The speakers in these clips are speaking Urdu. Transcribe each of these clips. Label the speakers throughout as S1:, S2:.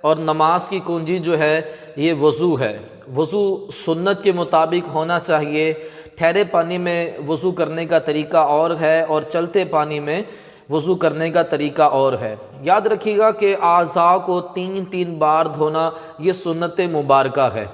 S1: اور نماز کی کنجی جو ہے یہ وضو ہے۔ وضو سنت کے مطابق ہونا چاہیے۔ ٹھہرے پانی میں وضو کرنے کا طریقہ اور ہے اور چلتے پانی میں وضو کرنے کا طریقہ اور ہے۔ یاد رکھیے گا کہ اعضاء کو 3 بار دھونا یہ سنت مبارکہ ہے۔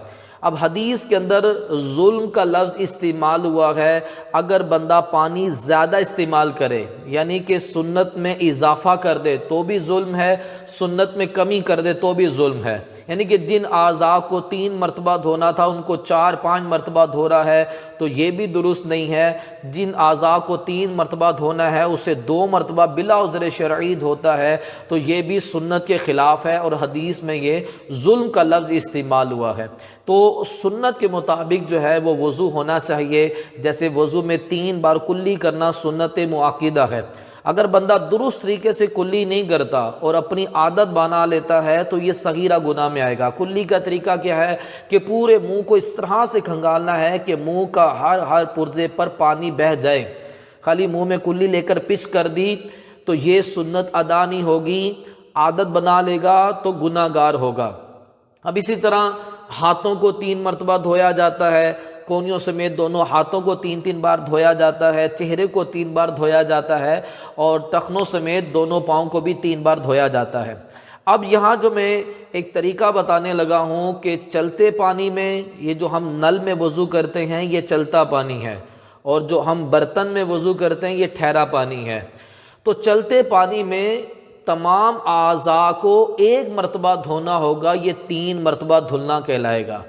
S1: اب حدیث کے اندر ظلم کا لفظ استعمال ہوا ہے اگر بندہ پانی زیادہ استعمال کرے، یعنی کہ سنت میں اضافہ کر دے تو بھی ظلم ہے، سنت میں کمی کر دے تو بھی ظلم ہے۔ یعنی کہ جن اعضاء کو 3 مرتبہ دھونا تھا ان کو 4-5 مرتبہ دھو رہا ہے تو یہ بھی درست نہیں ہے۔ جن اعضاء کو 3 مرتبہ دھونا ہے اسے 2 مرتبہ بلا عذر شرعی دھوتا ہے تو یہ بھی سنت کے خلاف ہے اور حدیث میں یہ ظلم کا لفظ استعمال ہوا ہے۔ تو سنت کے مطابق جو ہے وہ وضو ہونا چاہیے۔ جیسے وضو میں 3 بار کلی کرنا سنت مؤکدہ ہے۔ اگر بندہ درست طریقے سے کلی نہیں کرتا اور اپنی عادت بنا لیتا ہے تو یہ صغیرہ گناہ میں آئے گا۔ کلی کا طریقہ کیا ہے کہ پورے منہ کو اس طرح سے کھنگالنا ہے کہ منہ کا ہر پرزے پر پانی بہہ جائے۔ خالی منہ میں کلی لے کر پچ کر دی تو یہ سنت ادا نہیں ہوگی، عادت بنا لے گا تو گناہ گار ہوگا۔ اب اسی طرح ہاتھوں کو 3 مرتبہ دھویا جاتا ہے، کونیوں سمیت دونوں ہاتھوں کو 3 بار دھویا جاتا ہے، چہرے کو 3 بار دھویا جاتا ہے اور ٹخنوں سمیت دونوں پاؤں کو بھی 3 بار دھویا جاتا ہے۔ اب یہاں جو میں ایک طریقہ بتانے لگا ہوں کہ چلتے پانی میں یہ جو ہم نل میں وضو کرتے ہیں یہ چلتا پانی ہے اور جو ہم برتن میں وضو کرتے ہیں یہ ٹھہرا پانی ہے۔ تو چلتے پانی میں تمام اعضاء کو 1 مرتبہ دھونا ہوگا، یہ 3 مرتبہ دھلنا کہلائے گا۔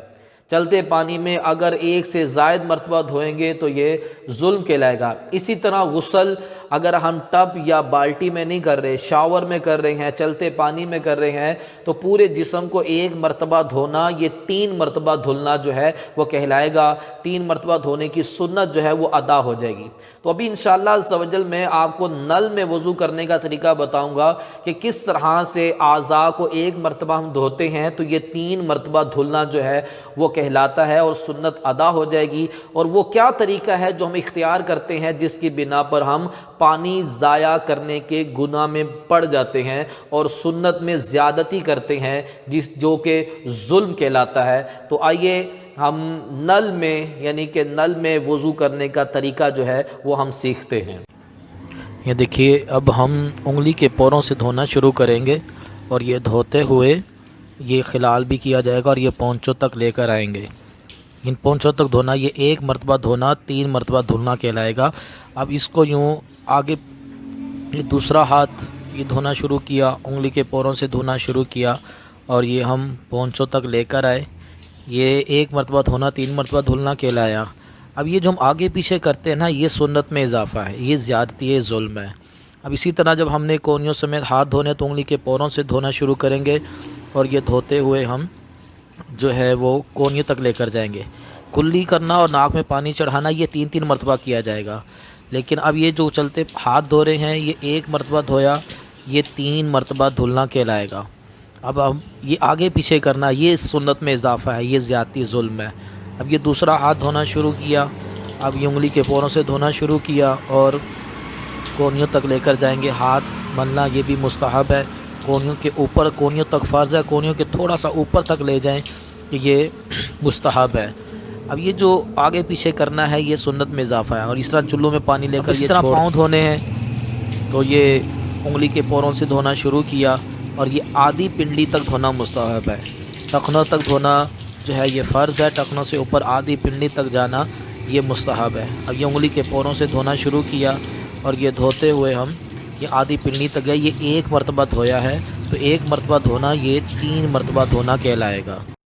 S1: چلتے پانی میں اگر 1 سے زائد مرتبہ دھوئیں گے تو یہ ظلم کہلائے گا۔ اسی طرح غسل اگر ہم ٹب یا بالٹی میں نہیں کر رہے، شاور میں کر رہے ہیں، چلتے پانی میں کر رہے ہیں تو پورے جسم کو 1 مرتبہ دھونا، یہ 3 مرتبہ دھلنا جو ہے وہ کہلائے گا۔ 3 مرتبہ دھونے کی سنت جو ہے وہ ادا ہو جائے گی۔ تو ابھی انشاءاللہ عز و جل میں آپ کو نل میں وضو کرنے کا طریقہ بتاؤں گا کہ کس طرح سے اعضاء کو 1 مرتبہ ہم دھوتے ہیں تو یہ 3 مرتبہ دھلنا جو ہے وہ کہلاتا ہے اور سنت ادا ہو جائے گی۔ اور وہ کیا طریقہ ہے جو ہم اختیار کرتے ہیں جس کی بنا پر ہم پانی ضائع کرنے کے گناہ میں پڑ جاتے ہیں اور سنت میں زیادتی کرتے ہیں جو کہ ظلم کہلاتا ہے۔ تو آئیے ہم نل میں یعنی کہ نل میں وضو کرنے کا طریقہ جو ہے وہ ہم سیکھتے ہیں۔
S2: یہ دیکھیے اب ہم انگلی کے پوروں سے دھونا شروع کریں گے اور یہ دھوتے ہوئے یہ خلال بھی کیا جائے گا اور یہ پونچھوں تک لے کر آئیں گے۔ ان پونچھوں تک دھونا، یہ 1 مرتبہ دھونا 3 مرتبہ دھلنا کہلائے گا۔ اب اس کو یوں آگے یہ دوسرا ہاتھ یہ دھونا شروع کیا، انگلی کے پوروں سے دھونا شروع کیا اور یہ ہم پونچھوں تک لے کر آئے۔ یہ 1 مرتبہ دھونا 3 مرتبہ دھلنا کہلایا۔ اب یہ جو ہم آگے پیچھے کرتے ہیں نا یہ سنت میں اضافہ ہے، یہ زیادتی ہے، ظلم ہے۔ اب اسی طرح جب ہم نے کونیوں سمیت ہاتھ دھونے تو انگلی کے پوروں سے دھونا شروع کریں گے اور یہ دھوتے ہوئے ہم جو ہے وہ کونیوں تک لے کر جائیں گے۔ کلی کرنا اور ناک میں پانی چڑھانا یہ 3 مرتبہ کیا جائے گا، لیکن اب یہ جو چلتے ہاتھ دھو رہے ہیں یہ 1 مرتبہ دھویا، یہ 3 مرتبہ دھلنا کہلائے گا۔ اب یہ آگے پیچھے کرنا یہ سنت میں اضافہ ہے، یہ زیادتی ظلم ہے۔ اب یہ دوسرا ہاتھ دھونا شروع کیا، اب یہ انگلی کے پوروں سے دھونا شروع کیا اور کونیوں تک لے کر جائیں گے۔ ہاتھ ملنا یہ بھی مستحب ہے، کونیوں کے اوپر، کونیوں تک فرض ہے، کونیوں کے تھوڑا سا اوپر تک لے جائیں کہ یہ مستحب ہے۔ اب یہ جو آگے پیچھے کرنا ہے یہ سنت میں اضافہ ہے۔ اور اس طرح چلو میں پانی لے کر اس طرح پاؤں دھونے ہیں تو یہ انگلی کے پوروں سے دھونا شروع کیا اور یہ آدھی پنڈلی تک دھونا مستحب ہے۔ ٹخنوں تک دھونا جو ہے یہ فرض ہے، ٹخنوں سے اوپر آدھی پنڈلی تک جانا یہ مستحب ہے۔ اب یہ انگلی کے پوروں سے دھونا شروع کیا اور یہ دھوتے ہوئے ہم یہ آدھی پنڈلی تک گئے، یہ 1 مرتبہ دھویا ہے تو 1 مرتبہ دھونا یہ 3 مرتبہ دھونا کہلائے گا۔